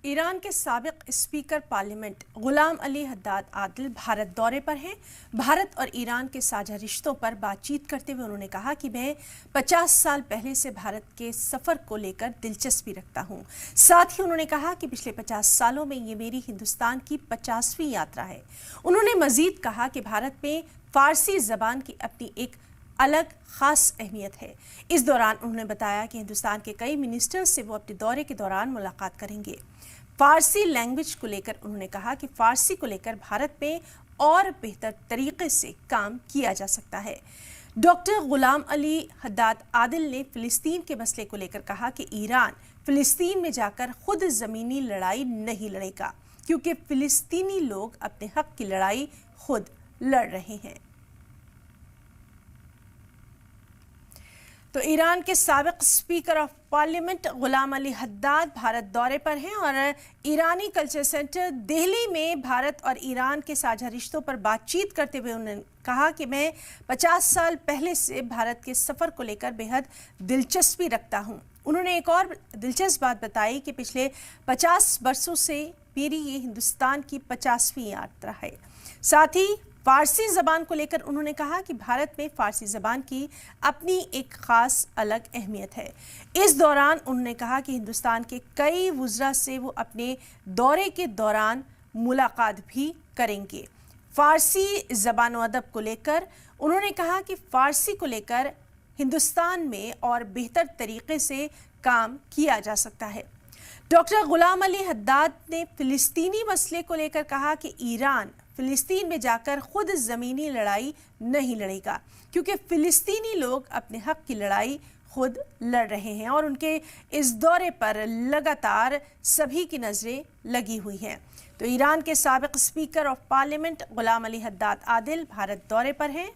Iran के साबिक speaker parliament Ghulam Ali Haddad Adil Bharat दौरे पर हैं। भारत और ईरान के साझा रिश्तों पर बातचीत करते हुए उन्होंने कहा कि मैं 50 साल पहले से भारत के सफ़र को लेकर दिलचस्पी रखता हूं। साथ ही उन्होंने कहा कि पिछले 50 सालों में ये मेरी हिंदुस्तान की 50वीं यात्रा है। उन्होंने मजीद कहा कि भारत में फ़ारसी ज़बान की अपनी एक अलग ख़ास अहमियत है। इस दौरान उन्होंने बताया कि हिंदुस्तान के कई मिनिस्टर्स से वो अपने दौरे के दौरान मुलाकात करेंगे। फ़ारसी लैंग्वेज को लेकर उन्होंने कहा कि फ़ारसी को लेकर भारत में और बेहतर तरीके से काम किया जा सकता है। डॉक्टर गुलाम अली हद्दाद आदिल ने फ़िलिस्तीन के मसले को लेकर कहा कि ईरान फ़िलिस्तीन में जाकर खुद ज़मीनी लड़ाई नहीं लड़ेगा, क्योंकि फ़िलिस्तीनी लोग अपने हक़ की लड़ाई खुद लड़ रहे हैं। तो ईरान के साबिक speaker of parliament Ghulam Ali Haddad Bharat दौरे पर हैं और ईरानी कल्चर सेंटर दिल्ली में भारत और ईरान के साझा रिश्तों पर बातचीत करते हुए उन्होंने कहा कि मैं 50 साल पहले से भारत के सफ़र को लेकर बेहद दिलचस्पी रखता हूं। उन्होंने एक और दिलचस्प बात बताई कि पिछले 50 वर्षों से मेरी ये हिंदुस्तान की 50वीं यात्रा है। साथ ही फ़ारसी ज़बान को लेकर उन्होंने कहा कि भारत में फ़ारसी ज़बान की अपनी एक ख़ास अलग अहमियत है। इस दौरान उन्होंने कहा कि हिंदुस्तान के कई वुज़रा से वो अपने दौरे के दौरान मुलाकात भी करेंगे। फ़ारसी ज़बान व अदब को लेकर उन्होंने कहा कि फ़ारसी को लेकर हिंदुस्तान में और बेहतर तरीके से काम किया जा सकता है। डॉक्टर गुलाम अली हद्दाद ने फ़िलिस्तीनी मसले को लेकर कहा कि ईरान फ़िलिस्तीन में जाकर खुद ज़मीनी लड़ाई नहीं लड़ेगा, क्योंकि फ़िलिस्तीनी लोग अपने हक़ की लड़ाई खुद लड़ रहे हैं और उनके इस दौरे पर लगातार सभी की नज़रें लगी हुई हैं। तो ईरान के साबिक speaker of parliament Ghulam Ali Haddad Adil Bharat दौरे पर हैं।